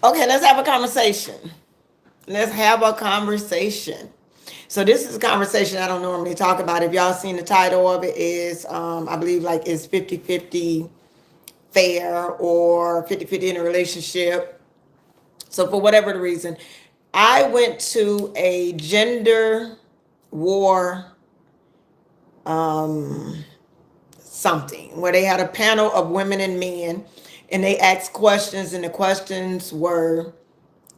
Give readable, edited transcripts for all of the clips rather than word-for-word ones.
Okay, let's have a conversation. Let's have a conversation. So this is a conversation I don't normally talk about. If y'all seen the title of it is, I believe like is 50-50 fair or 50-50 in a relationship. So for whatever the reason, I went to a gender war something where they had a panel of women and men and they asked questions, and the questions were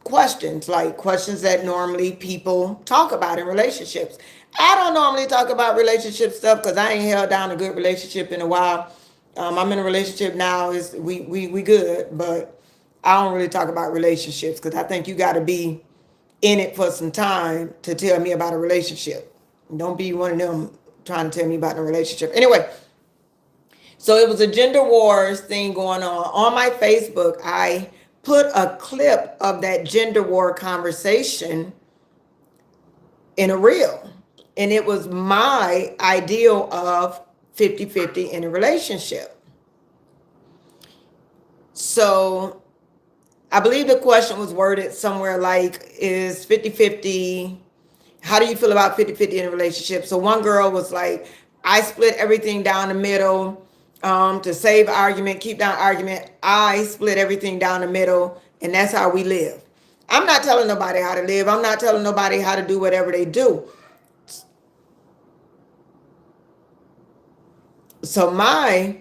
questions like questions that normally people talk about in relationships. I don't normally talk about relationship stuff because I ain't held down a good relationship in a while. I'm in a relationship now. Is we good, but I don't really talk about relationships because I think you got to be in it for some time to tell me about a relationship. Don't be one of them trying to tell me about a relationship. Anyway, so it was a gender wars thing going on. On my Facebook, I put a clip of that gender war conversation in a reel. And it was my ideal of 50-50 in a relationship. So I believe the question was worded somewhere like, is 50-50, how do you feel about 50-50 in a relationship? So one girl was like, I split everything down the middle to save argument, keep down argument. I split everything down the middle, and that's how we live. I'm not telling nobody how to live. I'm not telling nobody how to do whatever they do. So my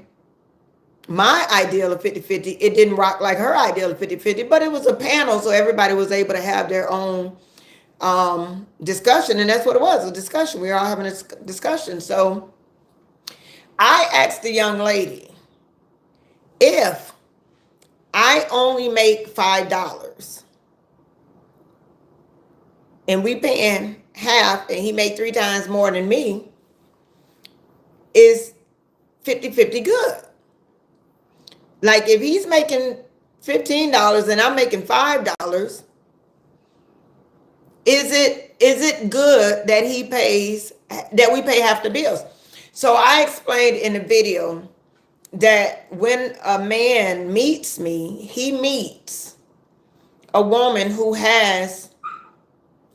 ideal of 50-50, it didn't rock like her ideal of 50-50, but it was a panel, so everybody was able to have their own discussion, and that's what it was, a discussion. We were all having a discussion. So I asked the young lady, if I only make $5 and we paying half and he made 3 times more than me, is 50-50 good? Like if he's making $15 and I'm making $5, is it good that we pay half the bills? So I explained in the video that when a man meets me, he meets a woman who has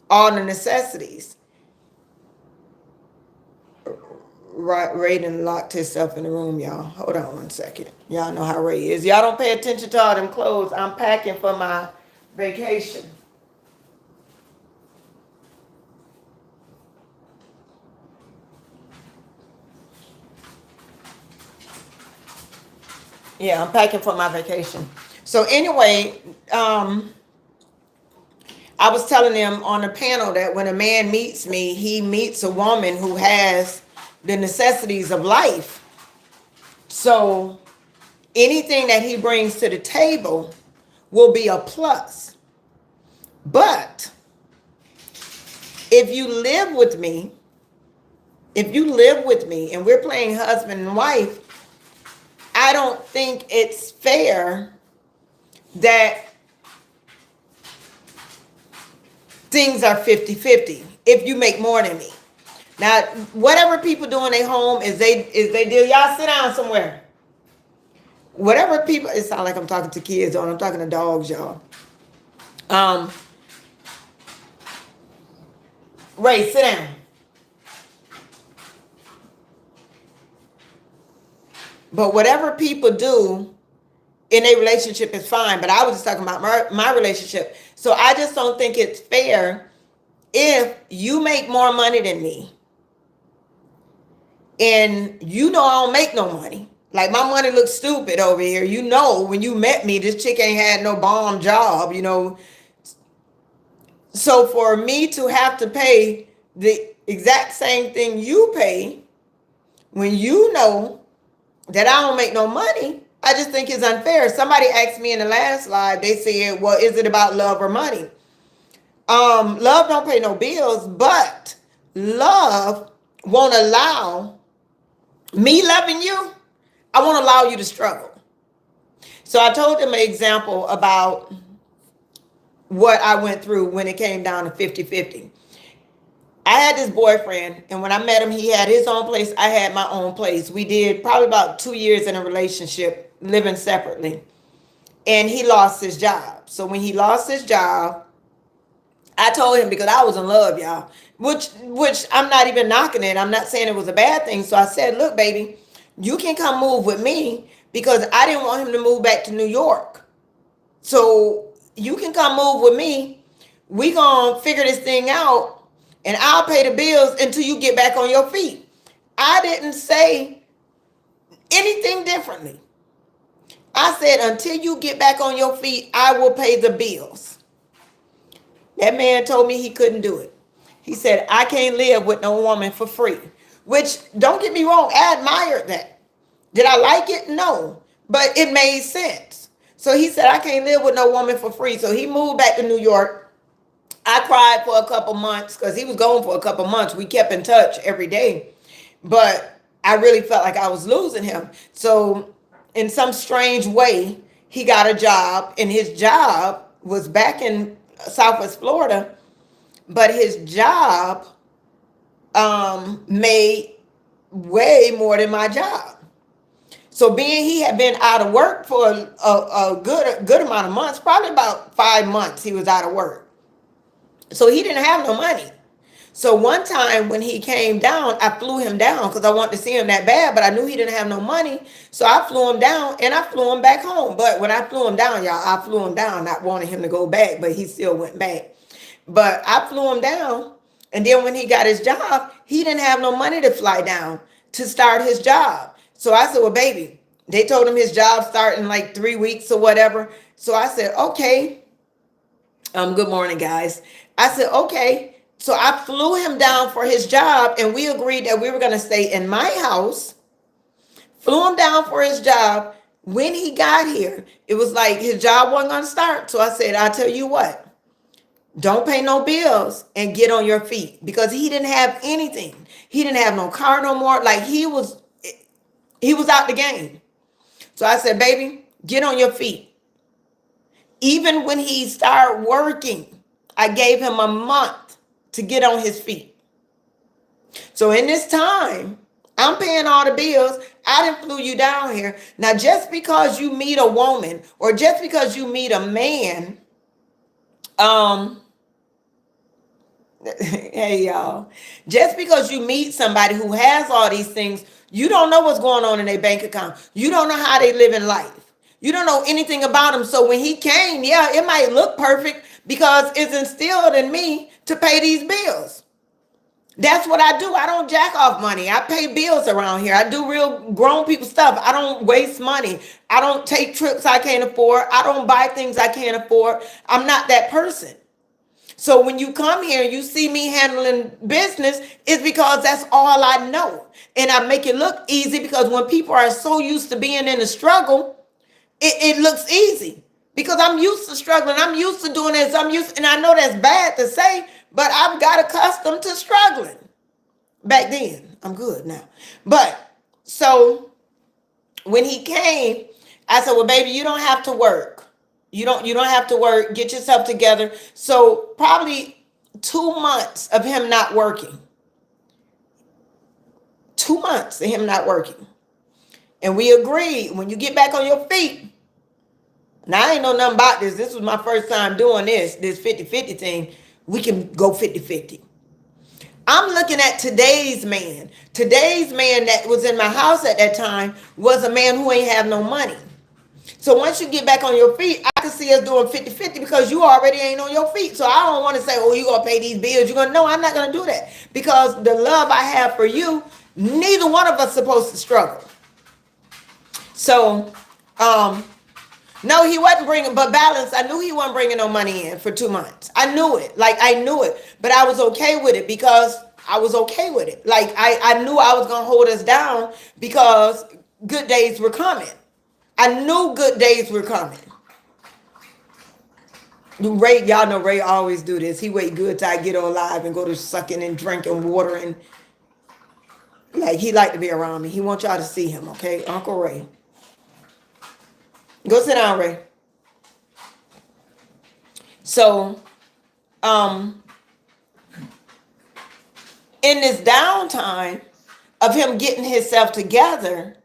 all the necessities. Right, Ray done locked himself in the room, y'all. Hold on one second. Y'all know how Ray is. Y'all don't pay attention to all them clothes. I'm packing for my vacation. Yeah, I'm packing for my vacation. So anyway, I was telling them on the panel that when a man meets me, he meets a woman who has the necessities of life. So anything that he brings to the table will be a plus. But if you live with me, and we're playing husband and wife, I don't think it's fair that things are 50-50 if you make more than me. Now, whatever people do in their home is they deal. Y'all sit down somewhere. Whatever people, it sounds like I'm talking to kids or I'm talking to dogs, y'all. Ray, sit down. But whatever people do in a relationship is fine. But I was just talking about my relationship. So I just don't think it's fair if you make more money than me and you know I don't make no money. Like my money looks stupid over here. You know, when you met me, this chick ain't had no bomb job, you know. So for me to have to pay the exact same thing you pay when you know that I don't make no money, I just think it's unfair. Somebody asked me in the last live, they said, well, is it about love or money? Love don't pay no bills, but love won't allow me loving you. I won't allow you to struggle. So I told them an example about what I went through when it came down to 50-50. I had this boyfriend, and when I met him, he had his own place. I had my own place. We did probably about 2 years in a relationship, living separately. and he lost his job. So when he lost his job, I told him, because I was in love, y'all, which I'm not even knocking it. I'm not saying it was a bad thing. So I said, look, baby, you can come move with me, because I didn't want him to move back to New York. So you can come move with me. We gonna figure this thing out, and I'll pay the bills until you get back on your feet. I didn't say anything differently. I said, until you get back on your feet, I will pay the bills. That man told me he couldn't do it. He said, I can't live with no woman for free. Which, don't get me wrong, I admired that. Did I like it? No. But it made sense. So he said, I can't live with no woman for free. So he moved back to New York. I cried for a couple months because he was gone for a couple months. We kept in touch every day. But I really felt like I was losing him. So in some strange way, he got a job, and his job was back in Southwest Florida, but his job made way more than my job. So being he had been out of work for a good amount of months, probably about 5 months, he was out of work. So he didn't have no money. So one time when he came down, I flew him down because I wanted to see him that bad, but I knew he didn't have no money. So I flew him down and I flew him back home. But when I flew him down, y'all, I flew him down, not wanting him to go back, but he still went back. But I flew him down. And then when he got his job, he didn't have no money to fly down to start his job. So I said, well, baby, they told him his job starting like 3 weeks or whatever. So I said, okay. Good morning, guys. I said, okay. So I flew him down for his job, and we agreed that we were going to stay in my house. Flew him down for his job. When he got here, it was like his job wasn't going to start. So I said, I'll tell you what. Don't pay no bills and get on your feet, because he didn't have anything. He didn't have no car no more. Like he was out the game. So I said, baby, get on your feet. Even when he started working, I gave him a month to get on his feet. So in this time, I'm paying all the bills. I didn't flew you down here. Now, just because you meet a woman or just because you meet a man, hey y'all, just because you meet somebody who has all these things, you don't know what's going on in their bank account. You don't know how they live in life. You don't know anything about him. So when he came, yeah, it might look perfect because it's instilled in me to pay these bills. That's what I do. I don't jack off money. I pay bills around here. I do real grown people stuff. I don't waste money. I don't take trips I can't afford. I don't buy things I can't afford. I'm not that person. So when you come here and you see me handling business, it's because that's all I know. And I make it look easy because when people are so used to being in the struggle, it looks easy because I'm used to struggling. I'm used to doing this. And I know that's bad to say, but I've got accustomed to struggling back then. I'm good now. But so when he came, I said, well, baby, you don't have to work. You don't have to work. Get yourself together. So probably 2 months of him not working. 2 months of him not working. And we agreed, when you get back on your feet. Now, I ain't know nothing about this. This was my first time doing this 50-50 thing. We can go 50-50. I'm looking at today's man. Today's man that was in my house at that time was a man who ain't have no money. So once you get back on your feet, I can see us doing 50-50 because you already ain't on your feet. So I don't want to say, oh, you're going to pay these bills. You're going to, no, I'm not going to do that. Because the love I have for you, neither one of us supposed to struggle. So, no, he wasn't bringing, but balance, I knew he wasn't bringing no money in for 2 months. I knew it. Like, I knew it. But I was okay with it because I was okay with it. Like, I knew I was going to hold us down because good days were coming. I knew good days were coming. Ray, y'all know Ray always do this. He wait good till I get on live and go to sucking and drinking water and like he like to be around me. He wants y'all to see him, okay? Uncle Ray. Go sit down, Ray. So, in this downtime of him getting himself together,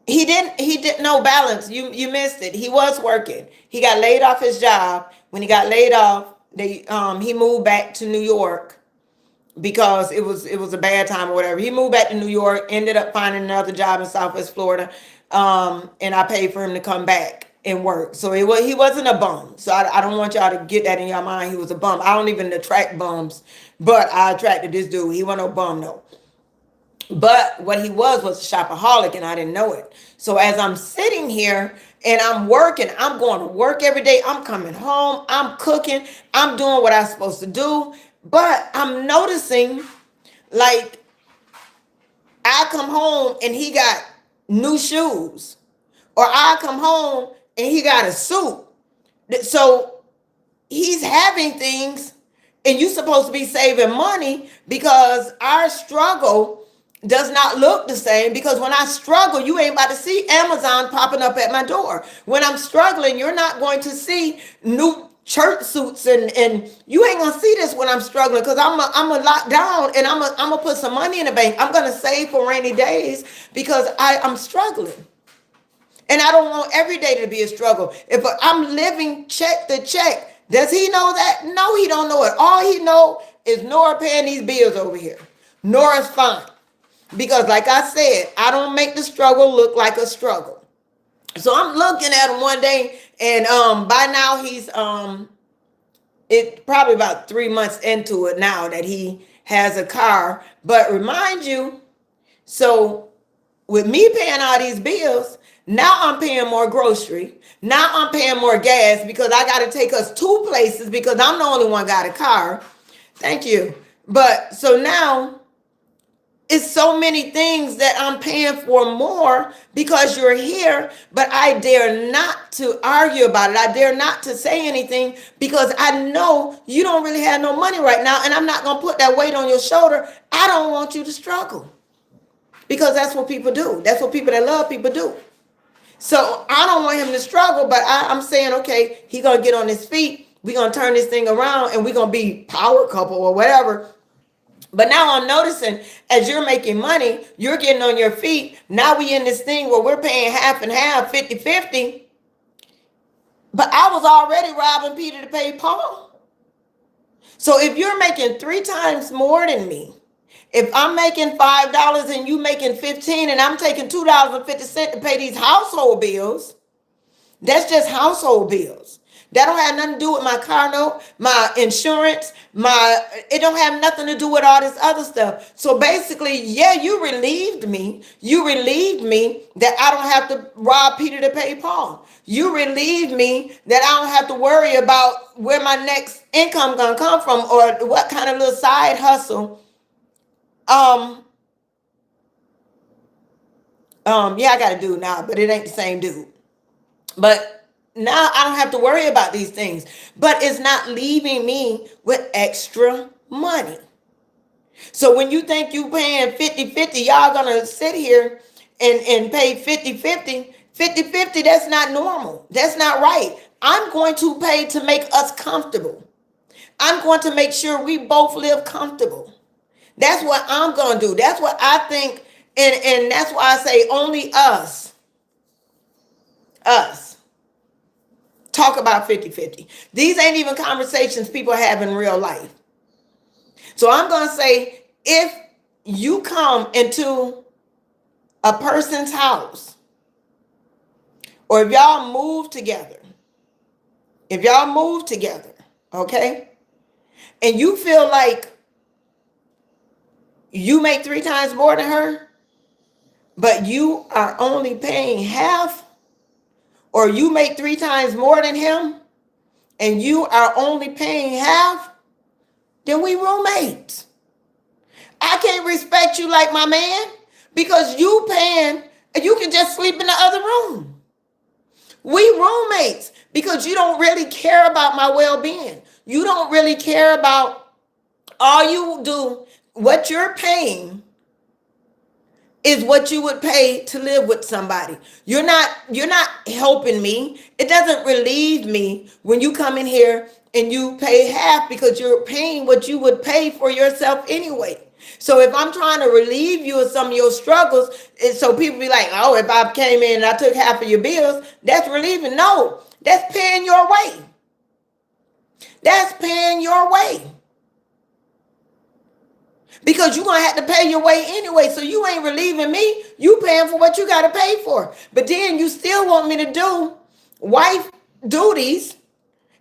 he He didn't know balance. You missed it. He was working. He got laid off his job. When he got laid off, he moved back to New York because it was a bad time or whatever. He moved back to New York, ended up finding another job in Southwest Florida, and I paid for him to come back and work. So he wasn't a bum. So I don't want y'all to get that in your mind. He was a bum. I don't even attract bums, but I attracted this dude. He wasn't no bum, no. But what he was a shopaholic, and I didn't know it. So as I'm sitting here and I'm working, I'm going to work every day. I'm coming home. I'm cooking. I'm doing what I'm supposed to do. But I'm noticing, like, I come home and he got new shoes, or I come home and he got a suit. So he's having things, and you're supposed to be saving money because our struggle does not look the same. Because when I struggle, you ain't about to see Amazon popping up at my door. When I'm struggling, you're not going to see new church suits, and you ain't gonna see this when I'm struggling, because I'm a lock down, and I'm gonna put some money in the bank. I'm gonna save for rainy days because I'm struggling. And I don't want every day to be a struggle. If I'm living check to check, does he know that? No, he don't know it. All he know is Nora paying these bills over here. Nora's fine. Because like I said, I don't make the struggle look like a struggle. So I'm looking at him one day, and by now he's it probably about 3 months into it now that he has a car. But remind you, so with me paying all these bills, now I'm paying more grocery. Now I'm paying more gas because I got to take us two places because I'm the only one got a car. Thank you. But so now it's so many things that I'm paying for more because you're here, but I dare not to argue about it. I dare not to say anything because I know you don't really have no money right now, and I'm not going to put that weight on your shoulder. I don't want you to struggle because that's what people do. That's what people that love people do. So I don't want him to struggle, but I'm saying, okay, he going to get on his feet. We're going to turn this thing around, and we're going to be power couple or whatever. But now I'm noticing as you're making money, you're getting on your feet. Now we in this thing where we're paying half and half, 50-50. But I was already robbing Peter to pay Paul. So if you're making 3 times more than me, if I'm making $5 and you making 15, and I'm taking $2.50 to pay these household bills, that's just household bills. That don't have nothing to do with my car note, my insurance, it don't have nothing to do with all this other stuff. So basically, yeah, you relieved me. You relieved me that I don't have to rob Peter to pay Paul. You relieved me that I don't have to worry about where my next income gonna come from or what kind of little side hustle. Yeah, I got a dude now, but it ain't the same dude. But now I don't have to worry about these things, but it's not leaving me with extra money. So when you think you paying 50-50, y'all gonna sit here and pay 50-50. 50-50, that's not normal. That's not right. I'm going to pay to make us comfortable. I'm going to make sure we both live comfortable. That's what I'm going to do. That's what I think. And that's why I say only us talk about 50-50. These ain't even conversations people have in real life. So I'm going to say, if you come into a person's house, or if y'all move together, okay, and you feel like you make 3 times more than her, but you are only paying half, or you make 3 times more than him and you are only paying half, then we roommates. I can't respect you like my man because you can just sleep in the other room. We roommates because you don't really care about my well-being. You don't really care about, all you do, what you're paying is what you would pay to live with somebody. You're not helping me. It doesn't relieve me when you come in here and you pay half because you're paying what you would pay for yourself anyway. So if I'm trying to relieve you of some of your struggles, and so people be like, oh, if I came in and I took half of your bills, that's relieving. No, that's paying your way. That's paying your way. Because you're gonna have to pay your way anyway. So you ain't relieving me. You paying for what you gotta pay for. But then you still want me to do wife duties.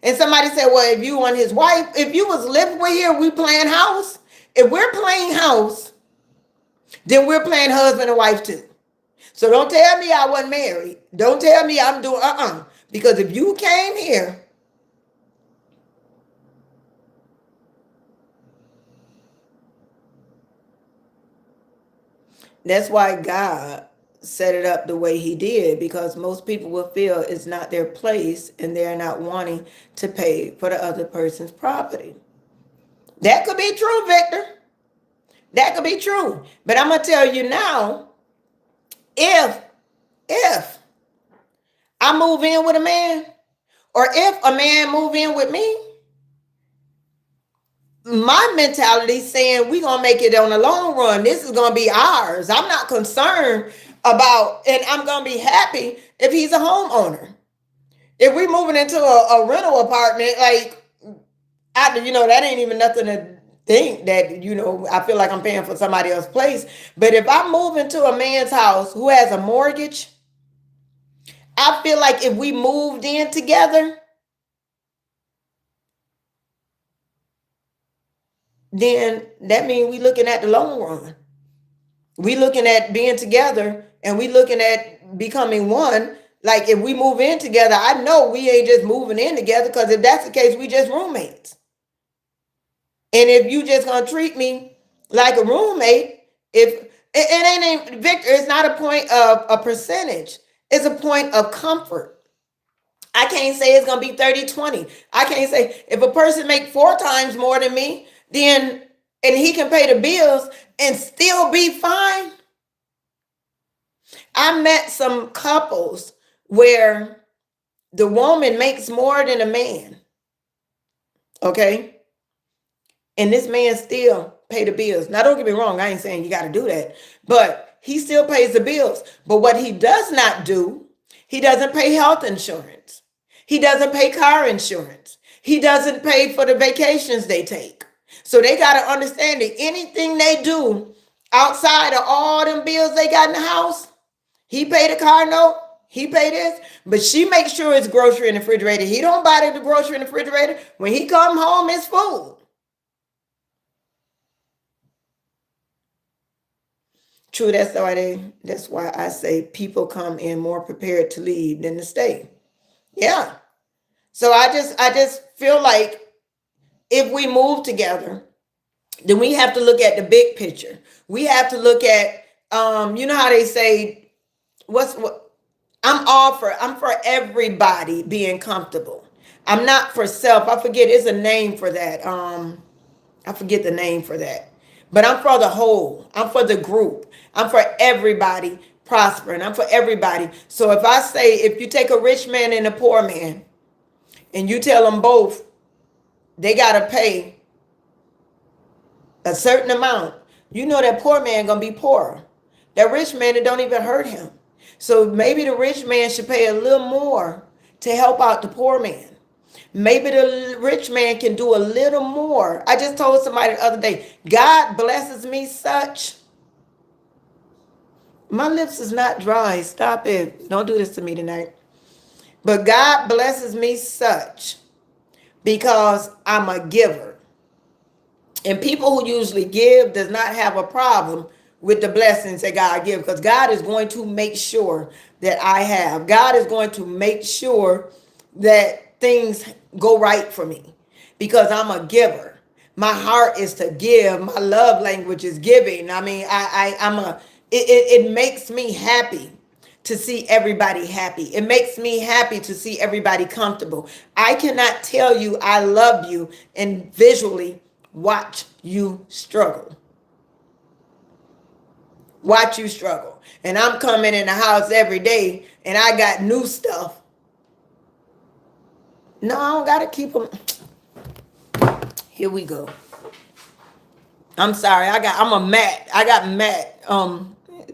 And somebody said, well, if you want his wife, if you was living with here, we playing house. If we're playing house, then we're playing husband and wife too. So don't tell me I wasn't married. Don't tell me I'm doing Because if you came here, that's why God set it up the way he did, because most people will feel it's not their place and they're not wanting to pay for the other person's property. That could be true, Victor. That could be true. But I'm gonna tell you now, if if I move in with a man, or if a man move in with me, my mentality is saying we're gonna make it on the long run. This is gonna be ours. I'm not concerned about, and I'm gonna be happy if he's a homeowner. If we moving into a rental apartment, like that ain't even nothing to think that, I feel like I'm paying for somebody else's place. But if I move into a man's house who has a mortgage, I feel like if we moved in together, then that means we looking at the long run. We looking at being together, and we looking at becoming one. Like if we move in together, I know we ain't just moving in together, because if that's the case, we just roommates. And if you just gonna treat me like a roommate, if it ain't Victor, it's not a point of a percentage. It's a point of comfort. I can't say it's gonna be 30-20. I can't say if a person make 4 times more than me, then and he can pay the bills and still be fine. I met some couples where the woman makes more than a man. Okay. And this man still pay the bills. Now, don't get me wrong. I ain't saying you got to do that, but he still pays the bills. But what he does not do, he doesn't pay health insurance. He doesn't pay car insurance. He doesn't pay for the vacations they take. So they got to understand that anything they do outside of all them bills they got in the house, he paid the car note, he paid this, but she makes sure it's grocery in the refrigerator. He don't buy the grocery in the refrigerator. When he come home, it's food. True, that's why I say people come in more prepared to leave than to stay. Yeah. So I just feel like if we move together, then we have to look at the big picture. We have to look at how they say what I'm for everybody being comfortable. I'm not for self. I forget, it's a name for that. I forget the name for that. But I'm for the whole. I'm for the group. I'm for everybody prospering. I'm for everybody. So if you take a rich man and a poor man and you tell them both they got to pay a certain amount, that poor man going to be poorer. That rich man, it don't even hurt him. So maybe the rich man should pay a little more to help out the poor man. Maybe the rich man can do a little more. I just told somebody the other day, God blesses me such. My lips is not dry. Stop it. Don't do this to me tonight. But God blesses me such because I'm a giver. And people who usually give does not have a problem with the blessings that God gives, because God is going to make sure that I have. God is going to make sure that things go right for me because I'm a giver. My heart is to give. My love language is giving. I mean, it makes me happy to see everybody happy. It makes me happy to see everybody comfortable. I cannot tell you I love you and visually watch you struggle. Watch you struggle. And I'm coming in the house every day and I got new stuff. No, I don't got to keep them. Here we go. I'm sorry. I'm a matte. I got matte.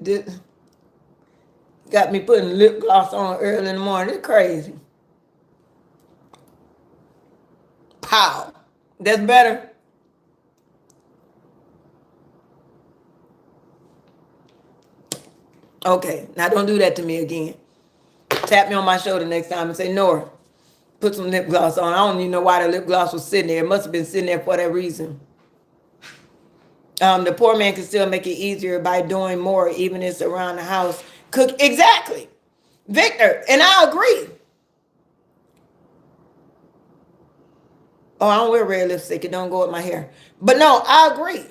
Th- got me putting lip gloss on early in the morning. It's crazy. Pow. That's better. Okay. Now don't do that to me again. Tap me on my shoulder next time and say, Nora, put some lip gloss on. I don't even know why the lip gloss was sitting there. It must have been sitting there for that reason. The poor man can still make it easier by doing more, even if it's around the house. Cook exactly, Victor, and I agree. Oh, I don't wear red lipstick; it don't go with my hair. But no, I agree,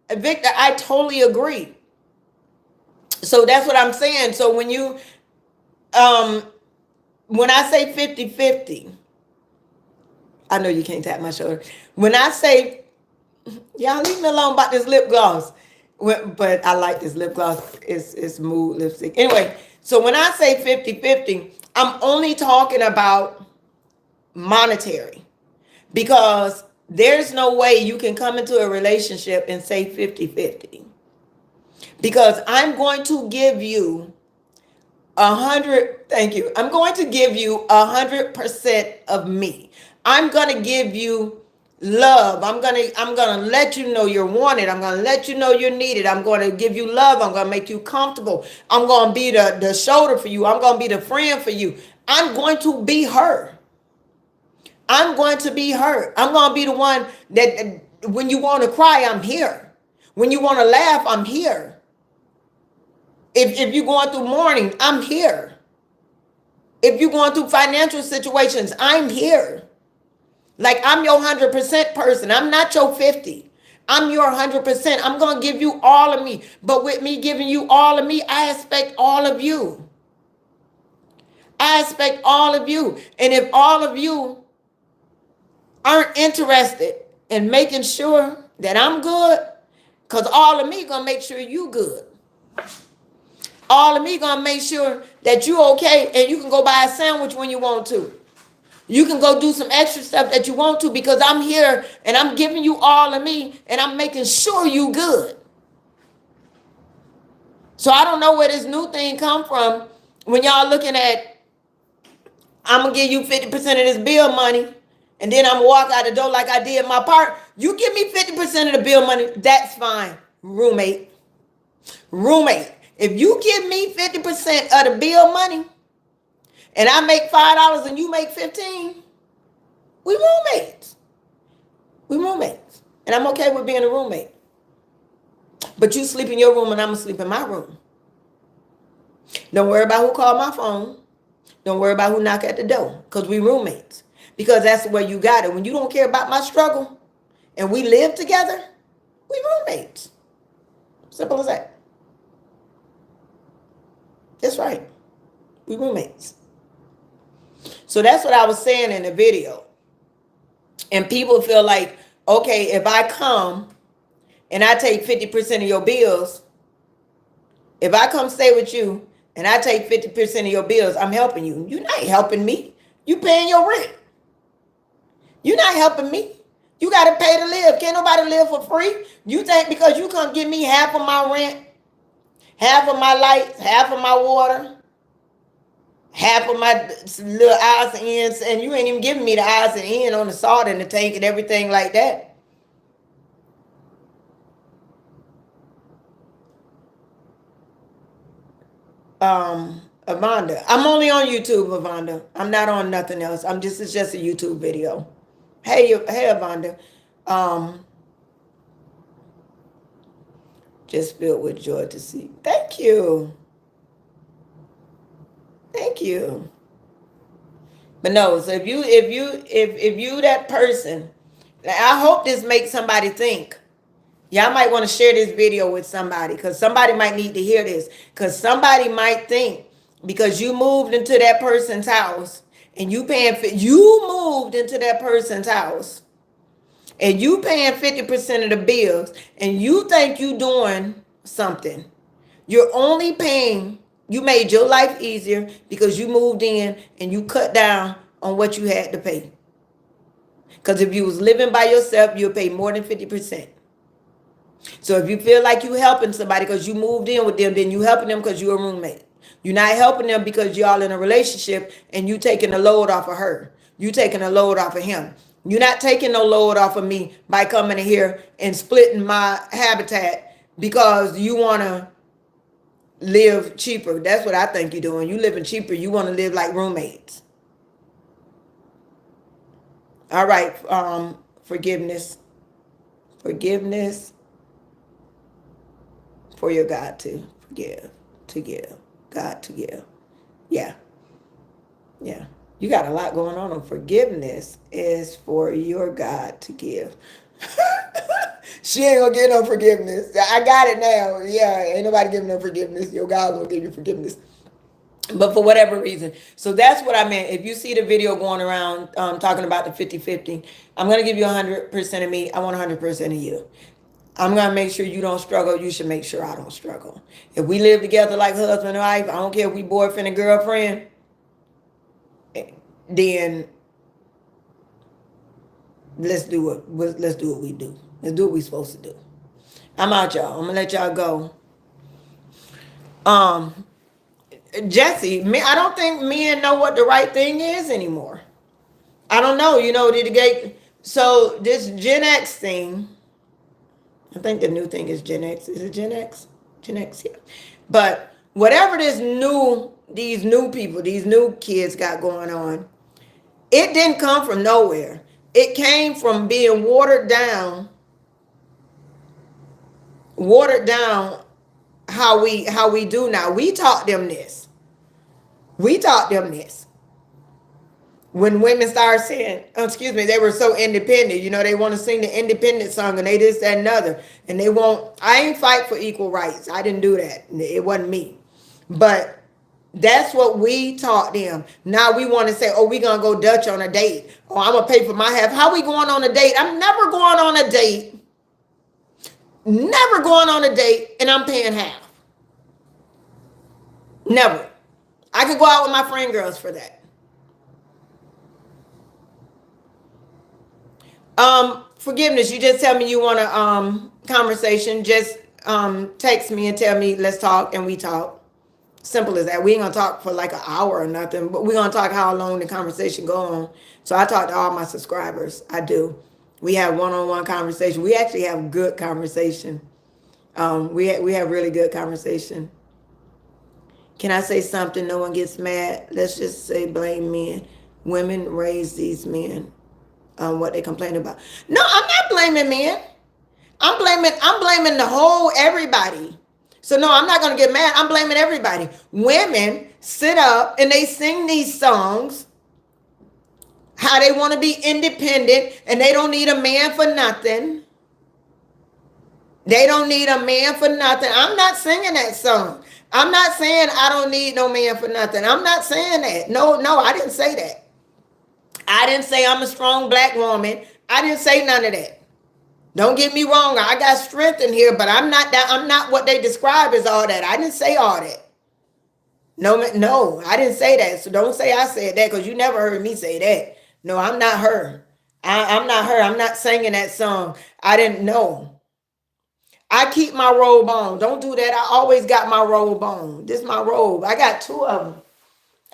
Victor. I totally agree. So that's what I'm saying. So um, when I say 50-50, I know you can't tap my shoulder. When I say, y'all leave me alone about this lip gloss. But I like this lip gloss. It's mood lipstick. Anyway, so when I say 50-50, I'm only talking about monetary. Because there's no way you can come into a relationship and say 50-50. Because I'm going to give you 100, thank you. I'm going to give you 100% of me. I'm going to give you love. I'm gonna let you know you're wanted. I'm gonna let you know you're needed. I'm going to give you love. I'm gonna make you comfortable. I'm gonna be the shoulder for you. I'm gonna be the friend for you. I'm going to be her. I'm going to be her. I'm going to be the one that when you want to cry, I'm here. When you want to laugh, I'm here. If you're going through mourning, I'm here. If you're going through financial situations, I'm here. Like I'm your 100% person. I'm not your 50. I'm your 100%. I'm going to give you all of me. But with me giving you all of me, I expect all of you. I expect all of you. And if all of you aren't interested in making sure that I'm good, because all of me gonna make sure you good. All of me gonna make sure that you okay and you can go buy a sandwich when you want to. You can go do some extra stuff that you want to because I'm here and I'm giving you all of me and I'm making sure you good. So I don't know where this new thing come from when y'all looking at I'm gonna give you 50% of this bill money, and then I'm gonna walk out the door like I did my part. You give me 50% of the bill money, that's fine. Roommate. Roommate. If you give me 50% of the bill money and I make $5 and you make 15, we roommates. We roommates. And I'm okay with being a roommate. But you sleep in your room and I'm gonna sleep in my room. Don't worry about who called my phone. Don't worry about who knocked at the door, because we roommates. Because that's the way you got it. When you don't care about my struggle and we live together, we roommates. Simple as that. That's right. We roommates. So that's what I was saying in the video. And people feel like, okay, if I come and I take 50% of your bills, if I come stay with you and I take 50% of your bills, I'm helping you. You're not helping me. You paying your rent. You're not helping me. You got to pay to live. Can't nobody live for free. You think because you come give me half of my rent, half of my lights, half of my water, half of my little odds and ends, and you ain't even giving me the odds and ends on the salt and the tank and everything like that. Avonda. I'm only on YouTube, Avonda. I'm not on nothing else. It's just a YouTube video. Hey, Avonda. Um, just filled with joy to see. Thank you. Thank you. But no, so if you that person, I hope this makes somebody think. Y'all might want to share this video with somebody because somebody might need to hear this. Because somebody might think because you moved into that person's house and you moved into that person's house and you paying 50% of the bills and you think you doing something. You're only paying, you made your life easier because you moved in and you cut down on what you had to pay. Because if you was living by yourself, you'll pay more than 50%. So if you feel like you helping somebody because you moved in with them, then you helping them because you're a roommate. You're not helping them because y'all in a relationship and you taking a load off of her. You taking a load off of him. You're not taking no load off of me by coming in here and splitting my habitat because you want to live cheaper. That's what I think you're doing. You living cheaper. You want to live like roommates. All right. Forgiveness. Forgiveness for your God to give, God to give. Yeah, yeah. You got a lot going on. Forgiveness is for your God to give. She ain't gonna get no forgiveness. I got it now. Yeah, ain't nobody giving no forgiveness. Your God gonna give you forgiveness. But for whatever reason. So that's what I meant. If you see the video going around talking about the 50-50, I'm going to give you 100% of me. I want 100% of you. I'm going to make sure you don't struggle. You should make sure I don't struggle. If we live together like husband and wife, I don't care if we boyfriend and girlfriend, then let's do what we do. Let's do what we supposed to do. I'm out, y'all. I'm going to let y'all go. Um, Jesse, me, I don't think men know what the right thing is anymore. I don't know. Did the gate? So this Gen X thing, I think the new thing is Gen X. Is it Gen X? Gen X, yeah. But whatever these new people, these new kids got going on, it didn't come from nowhere. It came from being watered down how we do now. We taught them this. We taught them this. When women start saying, excuse me, they were so independent, they want to sing the independent song and they this, that, and other. And they won't, I ain't fight for equal rights. I didn't do that. It wasn't me. But that's what we taught them. Now we want to say, oh, we going to go Dutch on a date. Oh, I'm going to pay for my half. How we going on a date? I'm never going on a date. Never going on a date and I'm paying half. Never. I could go out with my friend girls for that. Forgiveness. You just tell me you want a conversation. Just text me and tell me let's talk, and we talk. Simple as that. We ain't gonna talk for like an hour or nothing, but we're gonna talk how long the conversation go on. So I talk to all my subscribers. I do. We have one-on-one conversation. We actually have good conversation. We have really good conversation. Can I say something? No one gets mad. Let's just say blame men. Women raise these men on what they complain about. No, I'm not blaming men. I'm blaming the whole everybody. So no, I'm not gonna get mad. I'm blaming everybody. Women sit up and they sing these songs how they want to be independent and they don't need a man for nothing. They don't need a man for nothing. I'm not singing that song. I'm not saying I don't need no man for nothing. I'm not saying that. No, I didn't say that. I didn't say I'm a strong black woman. I didn't say none of that. Don't get me wrong. I got strength in here, but I'm not that. I'm not what they describe as all that. I didn't say all that. No, I didn't say that. So don't say I said that because you never heard me say that. No, I'm not her. I'm not her. I'm not singing that song. I didn't know. I keep my robe on. Don't do that. I always got my robe on. This is my robe. I got two of them.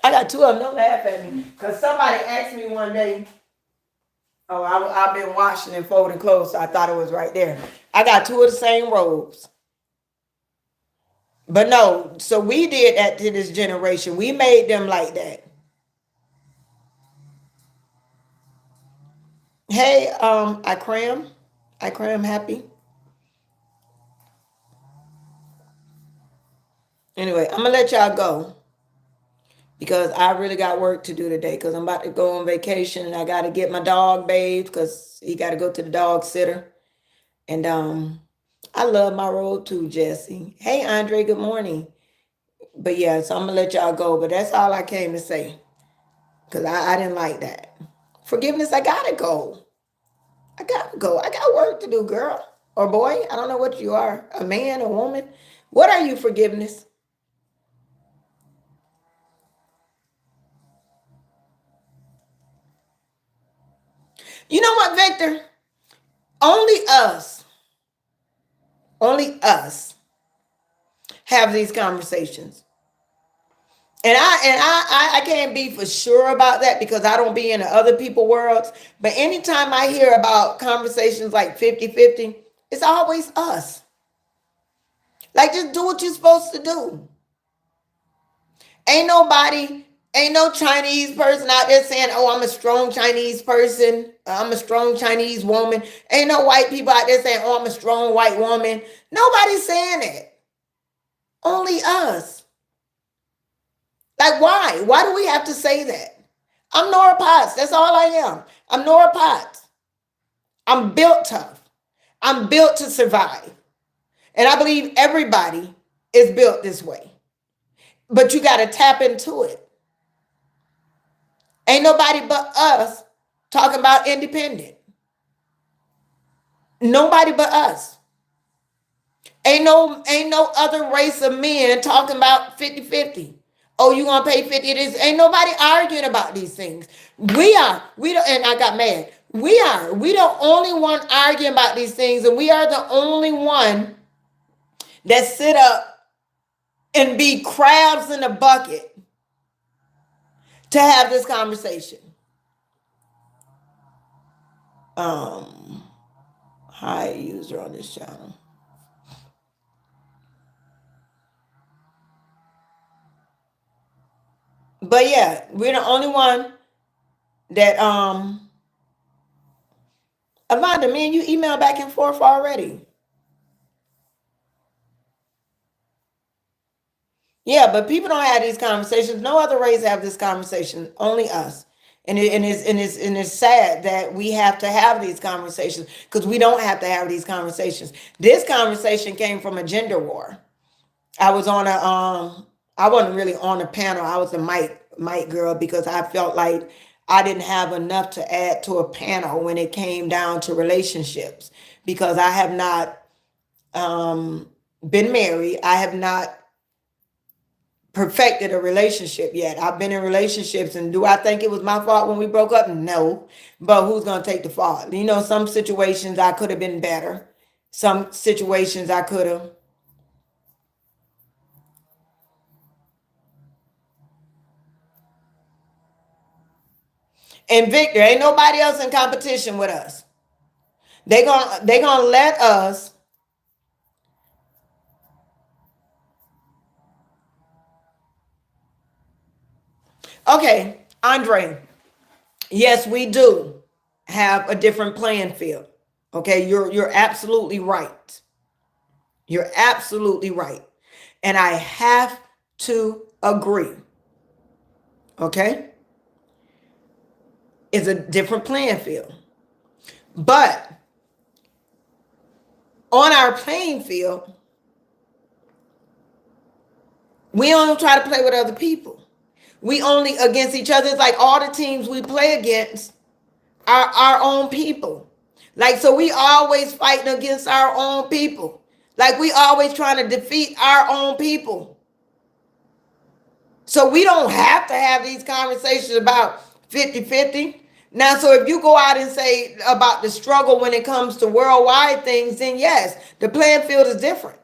Don't laugh at me. Because somebody asked me one day, oh, I've been washing and folding clothes, so I thought it was right there. I got two of the same robes. But no, so we did that to this generation. We made them like that. Hey, I cram happy. Anyway, I'm gonna let y'all go because I really got work to do today because I'm about to go on vacation and I gotta get my dog bathed because he gotta go to the dog sitter. And I love my road too, Jesse. Hey Andre, good morning. But yeah, so I'm gonna let y'all go. But that's all I came to say. Because I didn't like that. Forgiveness, I gotta go. I gotta go. I got work to do, girl. Or boy, I don't know what you are. A man, a woman. What are you, forgiveness? You know what, Victor? Only us only us have these conversations. And I can't be for sure about that because I don't be in the other people worlds. But anytime I hear about conversations like 50-50, it's always us. Like, just do what you're supposed to do. Ain't nobody, ain't no Chinese person out there saying, oh, I'm a strong Chinese person. I'm a strong Chinese woman. Ain't no white people out there saying, oh, I'm a strong white woman. Nobody's saying it. Only us. Like, why? Why do we have to say that? I'm Nora Potts. That's all I am. I'm Nora Potts. I'm built tough. I'm built to survive. And I believe everybody is built this way. But you got to tap into it. Ain't nobody but us talking about independent. Nobody but us. Ain't no other race of men talking about 50-50. Oh, you gonna pay 50? This ain't nobody arguing about these things. We are. We don't, and I got mad. We are. We the only one arguing about these things, and we are the only one that sit up and be crabs in a bucket to have this conversation. High user on this channel. But yeah, we're the only one that Amanda, me and you email back and forth already. Yeah, but people don't have these conversations. No other race have this conversation. Only us. And it's sad that we have to have these conversations because we don't have to have these conversations. This conversation came from a gender war. I was on a I wasn't really on a panel. I was a mic girl because I felt like I didn't have enough to add to a panel when it came down to relationships because I have not been married. I have not perfected a relationship yet. I've been in relationships, and do I think it was my fault when we broke up? No. But who's going to take the fault? You know, some situations I could have been better. Some situations I could have. And Victor, ain't nobody else in competition with us. They gonna let us. Okay, Andre. Yes, we do have a different playing field. Okay, you're absolutely right. You're absolutely right. And I have to agree. Okay? It's a different playing field. But on our playing field, we don't try to play with other people. We only against each other. It's like all the teams we play against are our own people. Like, so we always fighting against our own people. Like, we always trying to defeat our own people. So we don't have to have these conversations about 50-50. Now, so if you go out and say about the struggle when it comes to worldwide things, then yes, the playing field is different.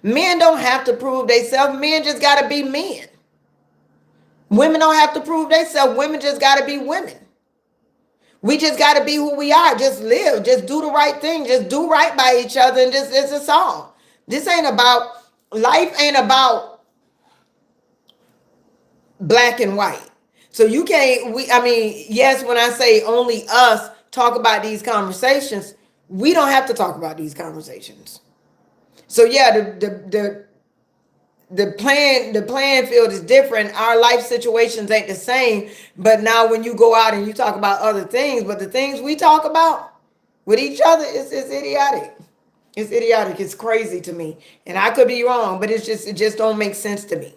Men don't have to prove themselves. Men just got to be men. Women don't have to prove themselves. Women just got to be women. We just got to be who we are. Just live. Just do the right thing. Just do right by each other. And just, it's a all. This ain't about, life ain't about black and white. So you can't, I mean, yes, when I say only us talk about these conversations, we don't have to talk about these conversations. So yeah, the playing field is different. Our life situations ain't the same. But now when you go out and you talk about other things, but the things we talk about with each other is idiotic. It's idiotic. It's crazy to me. And I could be wrong, but it just don't make sense to me.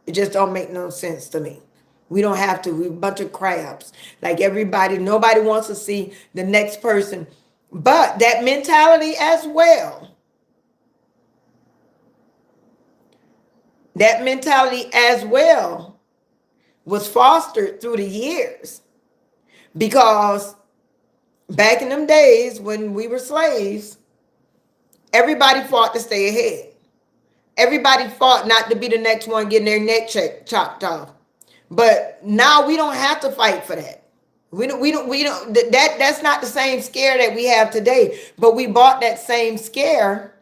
It just don't make no sense to me. We don't have to. We're a bunch of crabs. Like everybody, nobody wants to see the next person. But that mentality as well. That mentality as well was fostered through the years, because back in them days when we were slaves, everybody fought to stay ahead. Everybody fought not to be the next one getting their neck chopped off. But now we don't have to fight for that. That's not the same scare that we have today. But we bought that same scare.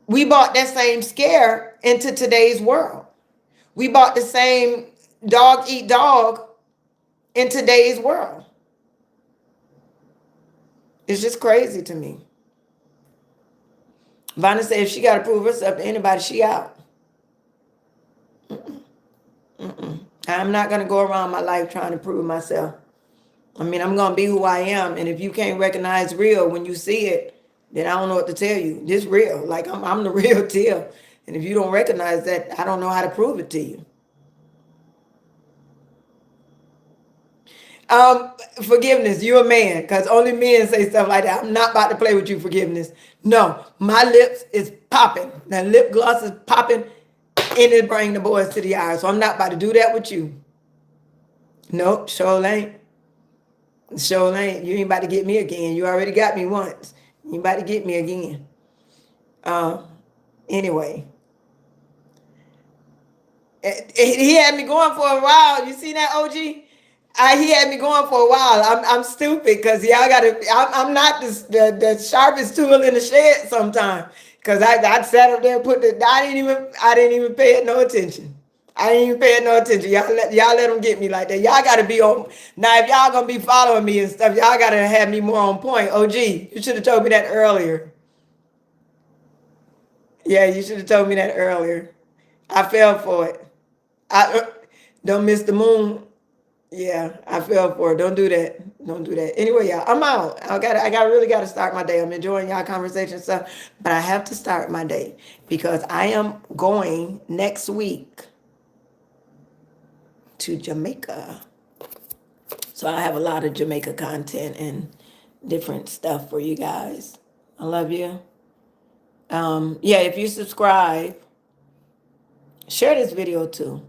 We bought that same scare into today's world. We bought the same dog eat dog in today's world. It's just crazy to me. Vanna said if she got to prove herself to anybody, she out. I'm not going to go around my life trying to prove myself. I mean, I'm going to be who I am. And if you can't recognize real when you see it, then I don't know what to tell you. This real. Like, I'm the real deal. And if you don't recognize that, I don't know how to prove it to you. Forgiveness, you a man, because only men say stuff like that. I'm not about to play with you, forgiveness. No, my lips is popping. That lip gloss is popping, and it bring the boys to the eyes. So I'm not about to do that with you. Nope, sure ain't. Sure ain't. You ain't about to get me again. You already got me once. You ain't about to get me again. Anyway. He had me going for a while. You see that, OG? He had me going for a while. I'm stupid because y'all gotta. I'm not the sharpest tool in the shed sometimes. Because I sat up there and put the. I didn't even pay it no attention. I didn't even pay it no attention. Y'all let them get me like that. Y'all gotta be on. Now if y'all gonna be following me and stuff, y'all gotta have me more on point. OG, you should have told me that earlier. Yeah, you should have told me that earlier. I fell for it. I don't miss the moon. Yeah, I fell for it. Don't do that. Don't do that. Anyway, y'all, I'm out. I really got to start my day. I'm enjoying y'all conversation stuff, but I have to start my day because I am going next week to Jamaica. So I have a lot of Jamaica content and different stuff for you guys. I love you. Yeah, if you subscribe, share this video too.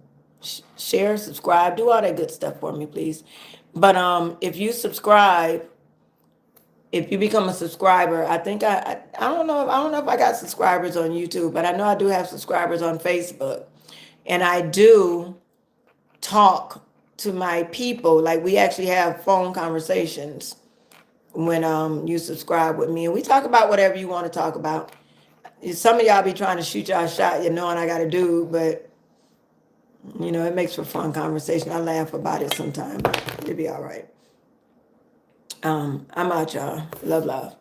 Share, subscribe, do all that good stuff for me, please. But if you subscribe, if you become a subscriber, I think I don't know if I got subscribers on YouTube, but I know I do have subscribers on Facebook, and I do talk to my people. Like we actually have phone conversations when you subscribe with me, and we talk about whatever you want to talk about. Some of y'all be trying to shoot y'all shot, you knowing I got to do, but you know, it makes for fun conversation. I laugh about it sometimes. It'll be all right. I'm out, y'all. Love, love.